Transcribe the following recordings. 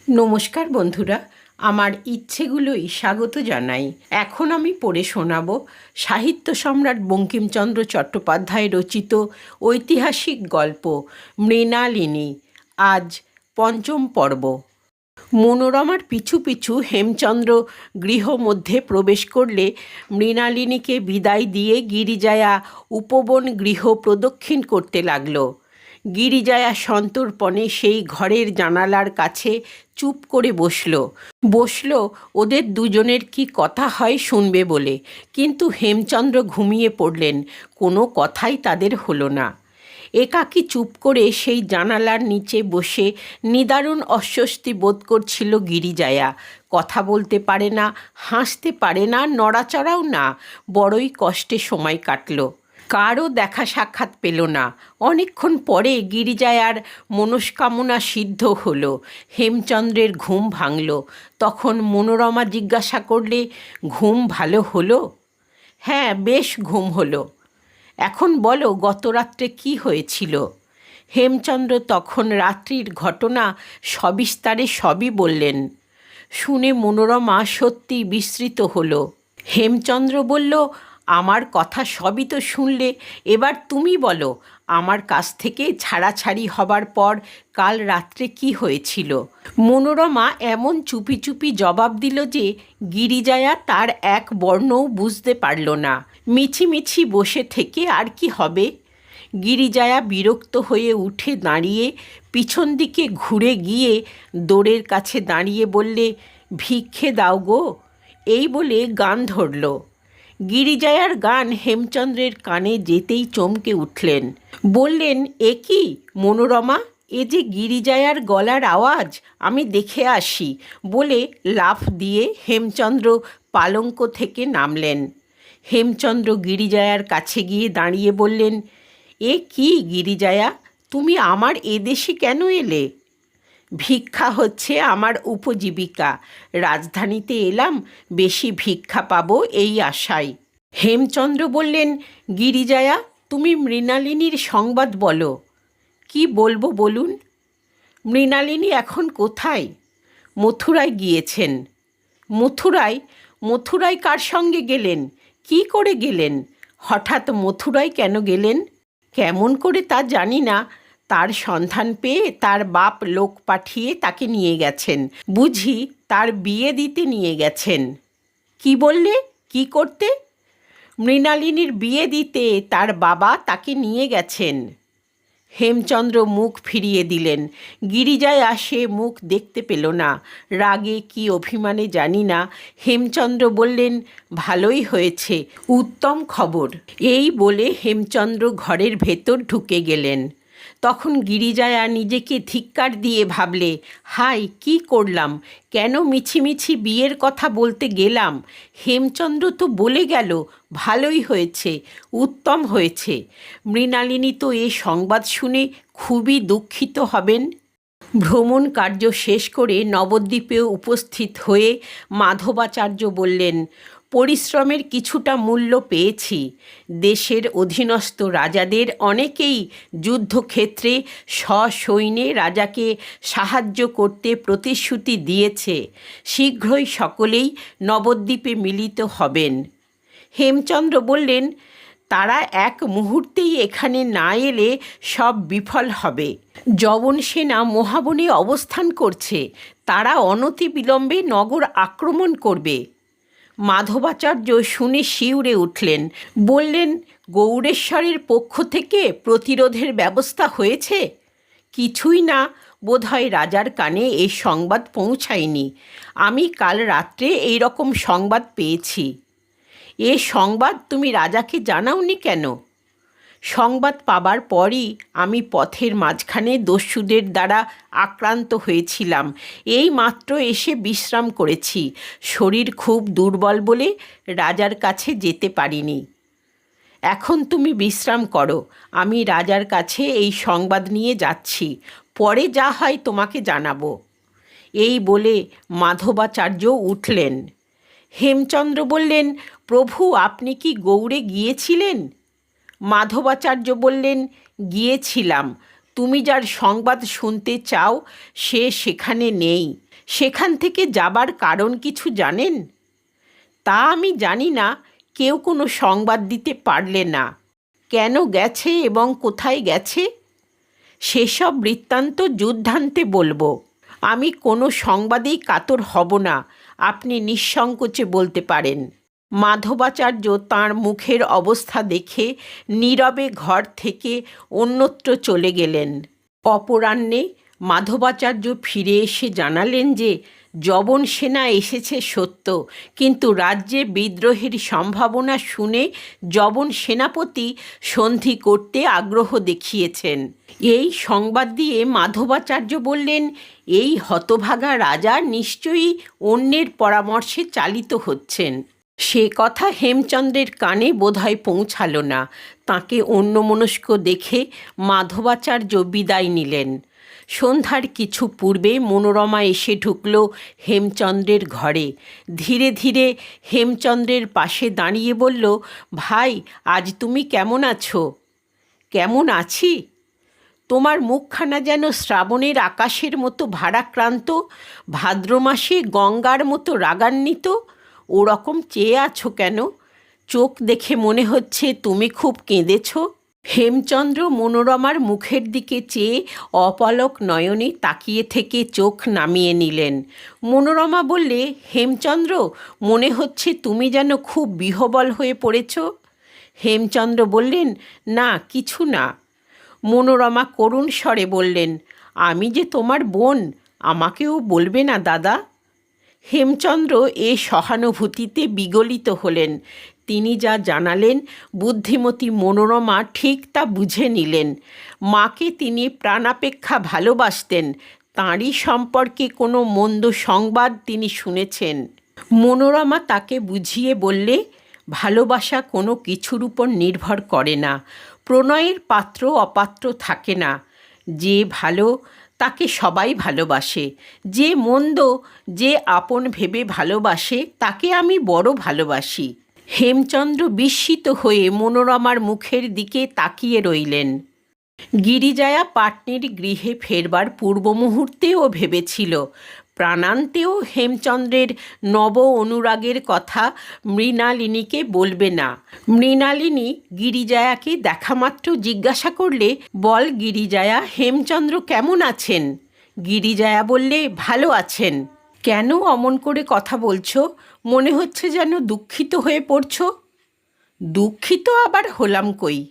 নমস্কার বন্ধুরা, আমার ইচ্ছেগুলোই স্বাগত জানাই। এখন আমি পড়ে শোনাব সাহিত্য সম্রাট বঙ্কিমচন্দ্র চট্টোপাধ্যায় রচিত ঐতিহাসিক গল্প মৃণালিনী। আজ পঞ্চম পর্ব। মনোরমার পিছু পিছু হেমচন্দ্র গৃহমধ্যে প্রবেশ করলে মৃণালিনীকে বিদায় দিয়ে গিরিজায়া উপবন গৃহ প্রদক্ষিণ করতে লাগল। গিরিজায়া সন্তর্পণে সেই ঘরের জানালার কাছে চুপ করে বসল ওদের দুজনের কি কথা হয় শুনবে বলে। কিন্তু হেমচন্দ্র ঘুমিয়ে পড়লেন, কোনো কথাই তাদের হলো না। একাকী চুপ করে সেই জানালার নিচে বসে নিদারুণ অস্বস্তি বোধ করছিল গিরিজায়া। কথা বলতে পারে না, হাসতে পারে না, নড়াচড়াও না। বড়ই কষ্টে সময় কাটল। কারও দেখা সাক্ষাৎ পেল না। অনেকক্ষণ পরে গিরিজায়ার মনস্কামনা সিদ্ধ হলো। হেমচন্দ্রের ঘুম ভাঙল। তখন মনোরমা জিজ্ঞাসা করলে, ঘুম ভালো হলো? হ্যাঁ, বেশ ঘুম হলো। এখন বলো, গত রাত্রে কী হয়েছিল? হেমচন্দ্র তখন রাত্রির ঘটনা সবিস্তারে সবই বললেন। শুনে মনোরমা সত্যি বিস্মৃত হলো। হেমচন্দ্র বলল, আমার কথা সবই তো শুনলে, এবার তুমি বলো, আমার কাছ থেকে ছাড়াছাড়ি হবার পর কাল রাত্রে কি হয়েছিল? মনোরমা এমন চুপি চুপি জবাব দিল যে গিরিজায়া তার এক বর্ণও বুঝতে পারল না। মিছিমিছি বসে থেকে আর কি হবে? গিরিজায়া বিরক্ত হয়ে উঠে দাঁড়িয়ে পিছন দিকে ঘুরে গিয়ে দোরের কাছে দাঁড়িয়ে বললে, ভিক্ষে দাও গো। এই বলে গান ধরল। গিরিজায়ার গান হেমচন্দ্রের কানে যেতেই চমকে উঠলেন। বললেন, এ কি মনোরমা, এ যে গিরিজায়ার গলার আওয়াজ, আমি দেখে আসি বলে লাফ দিয়ে হেমচন্দ্র পালঙ্ক থেকে নামলেন। হেমচন্দ্র গিরিজায়ার কাছে গিয়ে দাঁড়িয়ে বললেন, এ কি গিরিজায়া, তুমি আমার এদেশে কেন এলে? ভিক্ষা হচ্ছে আমার উপজীবিকা। রাজধানীতে এলাম বেশি ভিক্ষা পাবো এই আশায়। হেমচন্দ্র বললেন, গিরিজায়া, তুমি মৃণালিনীর সংবাদ বলো। কি বলবো বলুন? মৃণালিনী এখন কোথায়? মথুরায় গিয়েছেন। মথুরায়? মথুরায় কার সঙ্গে গেলেন? কি করে গেলেন? হঠাৎ মথুরায় কেন গেলেন? কেমন করে তা জানি না। তার সন্ধান পেয়ে তার বাপ লোক পাঠিয়ে তাকে নিয়ে গেছেন। বুঝি তার বিয়ে দিতে নিয়ে গেছেন। কি বললে? কি করতে? মৃণালিনীর বিয়ে দিতে তার বাবা তাকে নিয়ে গেছেন। হেমচন্দ্র মুখ ফিরিয়ে দিলেন। গিরিজায়া সে মুখ দেখতে পেল না। রাগে কি অভিমানে জানি না। হেমচন্দ্র বললেন, ভালোই হয়েছে, উত্তম খবর। এই বলে হেমচন্দ্র ঘরের ভেতর ঢুকে গেলেন। তখন গিরিজায়া নিজেকে ধিক্কার দিয়ে ভাবলে, হাই, কি করলাম? কেন মিছিমিছি বিয়ের কথা বলতে গেলাম? হেমচন্দ্র তো বলে গেল, ভালোই হয়েছে, উত্তম হয়েছে। মৃণালিনী তো এ সংবাদ শুনে খুবই দুঃখিত হবেন। ভ্রমণ কার্য শেষ করে নবদ্বীপে উপস্থিত হয়ে মাধবাচার্য বললেন, পরিশ্রমের কিছুটা মূল্য পেয়েছি। দেশের অধীনস্থ রাজাদের অনেকেই যুদ্ধক্ষেত্রে সসৈন্যে রাজাকে সাহায্য করতে প্রতিশ্রুতি দিয়েছে। শীঘ্রই সকলেই নবদ্বীপে মিলিত হবেন। হেমচন্দ্র বললেন, তারা এক মুহূর্তেই এখানে না এলে সব বিফল হবে। যবন সেনা মহাবনে অবস্থান করছে, তারা অনতিবিলম্বে নগর আক্রমণ করবে। মাধবাচার্য শুনে শিউরে উঠলেন। বললেন, গৌড়েশ্বরের পক্ষ থেকে প্রতিরোধের ব্যবস্থা হয়েছে? কিছুই না, বোধহয় রাজার কানে এই সংবাদ পৌঁছায়নি। আমি কাল রাত্রে এই রকম সংবাদ পেয়েছি। এ সংবাদ তুমি রাজাকে জানাওনি কেন? সংবাদ পাবার পরই আমি পথের মাঝখানে দস্যুদের দ্বারা আক্রান্ত হয়েছিলাম। এই মাত্র এসে বিশ্রাম করেছি। শরীর খুব দুর্বল বলে রাজার কাছে যেতে পারিনি। এখন তুমি বিশ্রাম করো, আমি রাজার কাছে এই সংবাদ নিয়ে যাচ্ছি। পরে যা হয় তোমাকে জানাবো। এই বলে মাধবাচার্য উঠলেন। হেমচন্দ্র বললেন, প্রভু, আপনি কি গৌড়ে গিয়েছিলেন? মাধবাচার্য বললেন, গিয়েছিলাম। তুমি যার সংবাদ শুনতে চাও সে সেখানে নেই। সেখান থেকে যাবার কারণ কিছু জানেন? তা আমি জানি না, কেউ কোনো সংবাদ দিতে পারলে না। কেন গেছে এবং কোথায় গেছে সেসব বৃত্তান্ত যুদ্ধান্তে বলবো। আমি কোনো সংবাদেই কাতর হব না, আপনি নিঃসংকোচে বলতে পারেন। মাধবাচার্য তাঁর মুখের অবস্থা দেখে নীরবে ঘর থেকে অন্যত্র চলে গেলেন। অপরাহ্নে মাধবাচার্য ফিরে এসে জানালেন যে যবন সেনা এসেছে সত্য, কিন্তু রাজ্যে বিদ্রোহের সম্ভাবনা শুনে যবন সেনাপতি সন্ধি করতে আগ্রহ দেখিয়েছেন। এই সংবাদ দিয়ে মাধবাচার্য বললেন, এই হতভাগা রাজা নিশ্চয়ই অন্যের পরামর্শে চালিত হচ্ছেন। সে কথা হেমচন্দ্রের কানে বোধহয় পৌঁছালো না। তাকে অন্যমনস্ক দেখে মাধবাচার্য বিদায় নিলেন। সন্ধ্যার কিছু পূর্বে মনোরমা এসে ঢুকল হেমচন্দ্রের ঘরে। ধীরে ধীরে হেমচন্দ্রের পাশে দাঁড়িয়ে বলল, ভাই, আজ তুমি কেমন আছো? কেমন আছি? তোমার মুখখানা যেন শ্রাবণের আকাশের মতো ভারাক্রান্ত, ভাদ্র মাসে গঙ্গার মতো রাগান্বিত। ওরকম চেয়ে আছো কেন? চোখ দেখে মনে হচ্ছে তুমি খুব কেঁদেছ। হেমচন্দ্র মনোরমার মুখের দিকে চেয়ে অপলক নয়নে তাকিয়ে থেকে চোখ নামিয়ে নিলেন। মনোরমা বললে, হেমচন্দ্র, মনে হচ্ছে তুমি যেন খুব বিহ্বল হয়ে পড়েছ। হেমচন্দ্র বললেন, না, কিছু না। মনোরমা করুণ স্বরে বললেন, আমি যে তোমার বোন, আমাকেও বলবে না দাদা? হেমচন্দ্র এ সহানুভূতিতে বিগলিত হলেন। তিনি যা জানালেন বুদ্ধিমতী মনোরমা ঠিক তা বুঝে নিলেন। মাকে তিনি প্রাণাপেক্ষা ভালোবাসতেন, তাঁরই সম্পর্কে কোনো মন্দ সংবাদ তিনি শুনেছেন। মনোরমা তাকে বুঝিয়ে বললে, ভালোবাসা কোনো কিছুর উপর নির্ভর করে না। প্রণয়ের পাত্র অপাত্র থাকে না। যে ভালো তাকে সবাই ভালোবাসে, যে মন্দ, যে আপন ভেবে ভালোবাসে তাকে আমি বড় ভালোবাসি। হেমচন্দ্র বিস্মিত হয়ে মনোরমার মুখের দিকে তাকিয়ে রইলেন। গিরিজায়া পাটনির গৃহে ফেরবার পূর্ব মুহূর্তেও ভেবেছিল, প্রাণান্তেও হেমচন্দ্রের নব অনুরাগের কথা মৃণালিনীকে বলবে না। মৃণালিনী গিরিজায়াকে দেখামাত্র জিজ্ঞাসা করলে, বল গিরিজায়া, হেমচন্দ্র কেমন আছেন? গিরিজায়া বললে, ভালো আছেন। কেন অমন করে কথা বলছো? মনে হচ্ছে যেন দুঃখিত হয়ে পড়ছো। দুঃখিত আবার হলাম কই?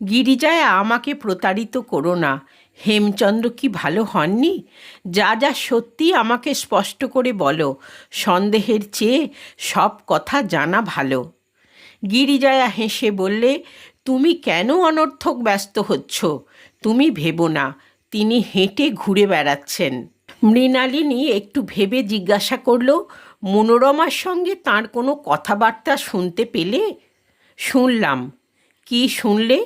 গিরিজায়া, আমাকে প্রতারিত করো না। হেমচন্দ্র কি ভালো হননি? যা যা সত্যি আমাকে স্পষ্ট করে বলো। সন্দেহের চেয়ে সব কথা জানা ভালো। গিরিজায়া হেসে বললে, তুমি কেন অনর্থক ব্যস্ত হচ্ছ? তুমি ভেবো না, তিনি হেঁটে ঘুরে বেড়াচ্ছেন। মৃণালিনী একটু ভেবে জিজ্ঞাসা করল, মনোরমার সঙ্গে তাঁর কোনো কথাবার্তা শুনতে পেলে? শুনলাম। কি শুনলে?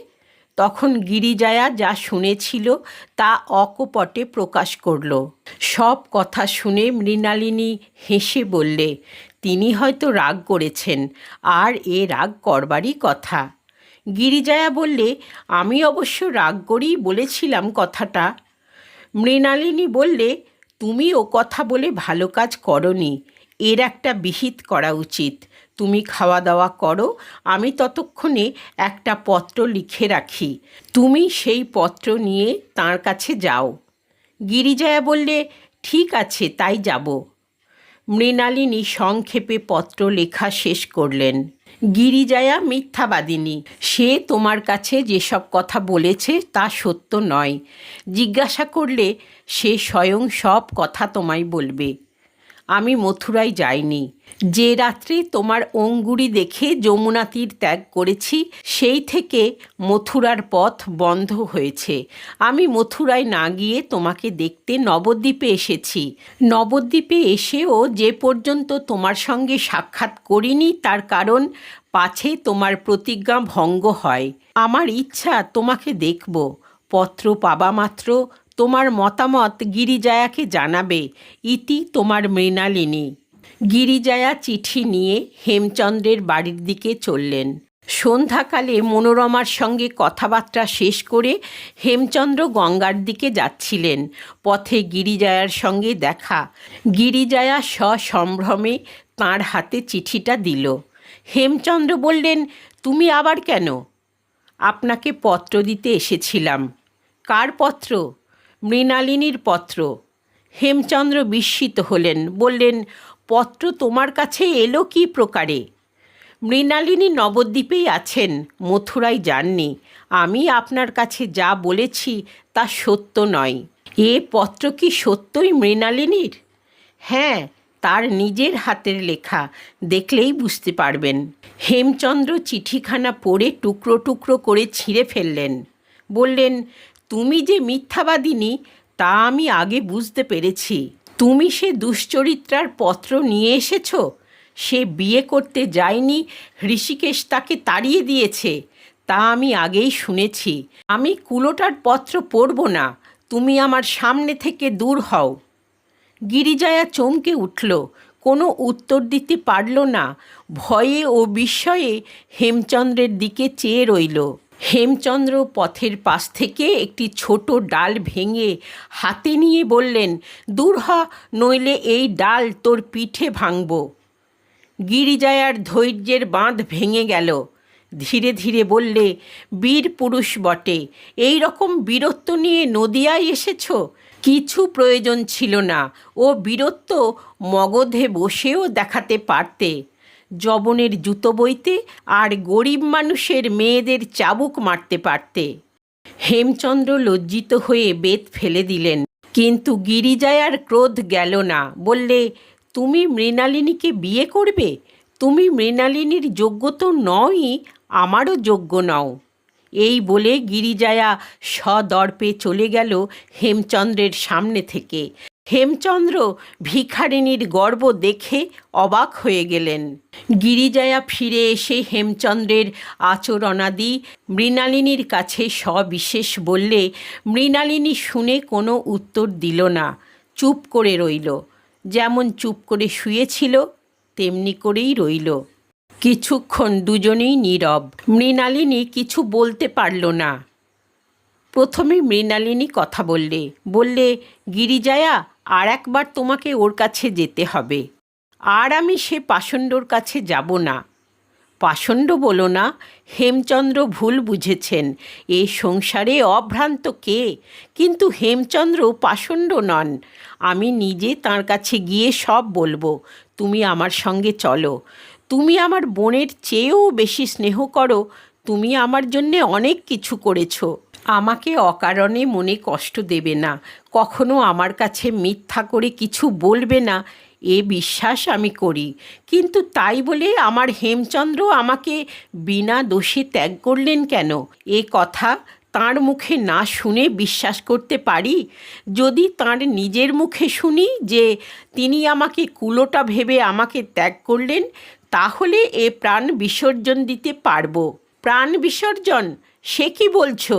তখন গিরিজায়া যা শুনেছিল তা অকপটে প্রকাশ করল। সব কথা শুনে মৃণালিনী হেসে বললে, তিনি হয়তো রাগ করেছেন, আর এ রাগ করবারই কথা। গিরিজায়া বললে, আমি অবশ্য রাগ করেই বলেছিলাম কথাটা। মৃণালিনী বললে, তুমি ও কথা বলে ভালো কাজ করনি, এর একটা বিহিত করা উচিত। তুমি খাওয়া দাওয়া করো, আমি ততক্ষণে একটা পত্র লিখে রাখি, তুমি সেই পত্র নিয়ে তাঁর কাছে যাও। গিরিজায়া বললে, ঠিক আছে, তাই যাব। মৃণালিনী সংক্ষেপে পত্র লেখা শেষ করলেন। গিরিজায়া মিথ্যাবাদিনী। সে তোমার কাছে যেসব কথা বলেছে তা সত্য নয়। জিজ্ঞাসা করলে সে স্বয়ং সব কথা তোমায় বলবে। আমি মথুরায় যাইনি। যে রাত্রে তোমার অঙ্গুরি দেখে যমুনা তীর ত্যাগ করেছি, সেই থেকে মথুরার পথ বন্ধ হয়েছে। আমি মথুরায় না গিয়ে তোমাকে দেখতে নবদ্বীপে এসেছি। নবদ্বীপে এসেও যে পর্যন্ত তোমার সঙ্গে সাক্ষাৎ করিনি, তার কারণ পাছে তোমার প্রতিজ্ঞা ভঙ্গ হয়। আমার ইচ্ছা তোমাকে দেখব। পত্র পাবা মাত্র তোমার মতামত গিরিজায়াকে জানাবে। ইতি তোমার মৃণালিনী। গিরিজায়া চিঠি নিয়ে হেমচন্দ্রের বাড়ির দিকে চললেন। সন্ধ্যাকালে মনোরমার সঙ্গে কথাবার্তা শেষ করে হেমচন্দ্র গঙ্গার দিকে যাচ্ছিলেন। পথে গিরিজায়ার সঙ্গে দেখা। গিরিজায়া সসম্ভ্রমে তাঁর হাতে চিঠিটা দিল। হেমচন্দ্র বললেন, তুমি আবার কেন? আপনাকে পত্র দিতে এসেছিলাম। কার পত্র? মৃণালিনীর পত্র। হেমচন্দ্র বিস্মিত হলেন, বললেন, পত্র তোমার কাছে এলো কী প্রকারে? মৃণালিনী নবদ্বীপেই আছেন, মথুরায় যাননি। আমি আপনার কাছে যা বলেছি তা সত্য নয়। এ পত্র কি সত্যই মৃণালিনীর? হ্যাঁ, তার নিজের হাতের লেখা, দেখলেই বুঝতে পারবেন। হেমচন্দ্র চিঠিখানা পড়ে টুকরো টুকরো করে ছিঁড়ে ফেললেন। বললেন, তুমি যে মিথ্যাবাদিনী তা আমি আগে বুঝতে পেরেছি। তুমি সে দুশ্চরিত্রার পত্র নিয়ে এসেছ। সে বিয়ে করতে যায়নি, ঋষিকেশ তাকে তাড়িয়ে দিয়েছে, তা আমি আগেই শুনেছি। আমি কুলোটার পত্র পড়ব না, তুমি আমার সামনে থেকে দূর হও। গিরিজায়া চমকে উঠল, কোনো উত্তর দিতে পারল না। ভয়ে ও বিস্ময়ে হেমচন্দ্রের দিকে চেয়ে রইল। হেমচন্দ্র পথের পাশ থেকে একটি ছোট ডাল ভেঙে হাতে নিয়ে বললেন, দূর হ, নইলে এই ডাল তোর পিঠে ভাঙব। গিরিজায়ার ধৈর্যের বাঁধ ভেঙে গেল। ধীরে ধীরে বললে, বীর পুরুষ বটে, এই রকম বীরত্ব নিয়ে নদিয়ায় এসেছ? কিছু প্রয়োজন ছিল না। ও বীরত্ব মগধে বসেও দেখাতে পারতে। যবনের জুতো বইতে আর গরিব মানুষের মেয়েদের চাবুক মারতে পারতে। হেমচন্দ্র লজ্জিত হয়ে বেত ফেলে দিলেন, কিন্তু গিরিজায়ার ক্রোধ গেল না। বললে, তুমি মৃণালিনীকে বিয়ে করবে? তুমি মৃণালিনীর যোগ্য তো নওই, আমারও যোগ্য নও। এই বলে গিরিজায়া সদর্পে চলে গেল হেমচন্দ্রের সামনে থেকে। হেমচন্দ্র ভিখারিনীর গর্ব দেখে অবাক হয়ে গেলেন। গিরিজায়া ফিরে এসে হেমচন্দ্রের আচরণাদি মৃণালিনীর কাছে সবিশেষ বললে, মৃণালিনী শুনে কোনো উত্তর দিল না, চুপ করে রইল। যেমন চুপ করে শুয়েছিল তেমনি করেই রইল। কিছুক্ষণ দুজনেই নীরব। মৃণালিনী কিছু বলতে পারল না। প্রথমে মৃণালিনী কথা বললে, গিরিজায়া, আর একবার তোমাকে ওর কাছে যেতে হবে। আর আমি সে পাষণ্ডর কাছে যাব না। পাষণ্ড বলো না, হেমচন্দ্র ভুল বুঝেছেন। এ সংসারে অভ্রান্ত কে? কিন্তু হেমচন্দ্র পাষণ্ড নন। আমি নিজে তাঁর কাছে গিয়ে সব বলবো। তুমি আমার সঙ্গে চলো। তুমি আমার বোনের চেয়েও বেশি স্নেহ করো। তুমি আমার জন্যে অনেক কিছু করেছো। আমাকে অকারণে মনে কষ্ট দেবে না, কখনো আমার কাছে মিথ্যা করে কিছু বলবে না, এ বিশ্বাস আমি করি। কিন্তু তাই বলে আমার হেমচন্দ্র আমাকে বিনা দোষে ত্যাগ করলেন কেন? এ কথা তাঁর মুখে না শুনে বিশ্বাস করতে পারি? যদি তাঁর নিজের মুখে শুনি যে তিনি আমাকে কুলোটা ভেবে আমাকে ত্যাগ করলেন, তাহলে এ প্রাণ বিসর্জন দিতে পারবো। প্রাণ বিসর্জন? সে কি বলছো?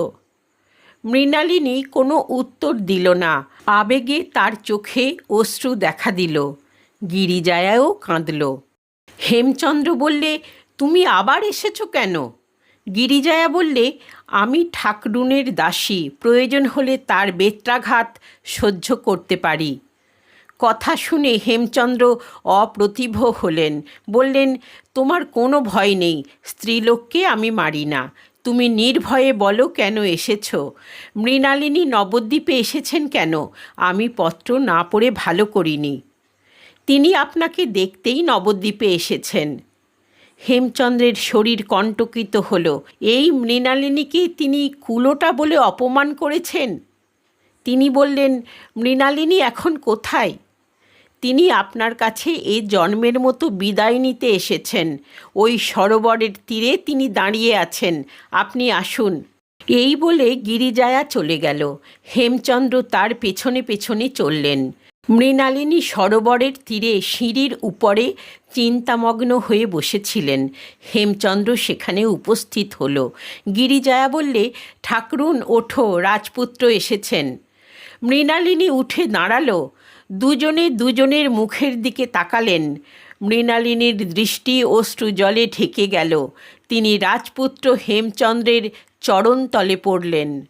মৃণালিনী কোনো উত্তর দিল না। আবেগে তার চোখে অশ্রু দেখা দিল। গিরিজায়াও কাঁদল। হেমচন্দ্র বললে, তুমি আবার এসেছো কেন? গিরিজায়া বললে, আমি ঠাকরুনের দাসী, প্রয়োজন হলে তার বেত্রাঘাত সহ্য করতে পারি। কথা শুনে হেমচন্দ্র অপ্রতিভ হলেন। বললেন, তোমার কোনো ভয় নেই, স্ত্রীলোককে আমি মারি না। তুমি নির্ভয়ে বলো কেন এসেছ। মৃণালিনী নবদ্বীপে এসেছেন কেন? আমি পত্র না পড়ে ভালো করিনি। তিনি আপনাকে দেখতেই নবদ্বীপে এসেছেন। হেমচন্দ্রের শরীর কণ্টকিত হল। এই মৃণালিনীকে তিনি কুলোটা বলে অপমান করেছেন। তিনি বললেন, মৃণালিনী এখন কোথায়? তিনি আপনার কাছে এ জন্মের মতো বিদায় নিতে এসেছেন। ওই সরোবরের তীরে তিনি দাঁড়িয়ে আছেন, আপনি আসুন। এই বলে গিরিজায়া চলে গেল। হেমচন্দ্র তার পেছনে পেছনে চললেন। মৃণালিনী সরোবরের তীরে সিঁড়ির উপরে চিন্তামগ্ন হয়ে বসেছিলেন। হেমচন্দ্র সেখানে উপস্থিত হল। গিরিজায়া বললে, ঠাকরুন ওঠো, রাজপুত্র এসেছেন। মৃণালিনী উঠে দাঁড়ালো। দুজনে দুজনের মুখের দিকে তাকালেন। মৃণালিনীর দৃষ্টি অশ্রু জলে ঢেকে গেল। তিনি রাজপুত্র হেমচন্দ্রের চরণতলে পড়লেন।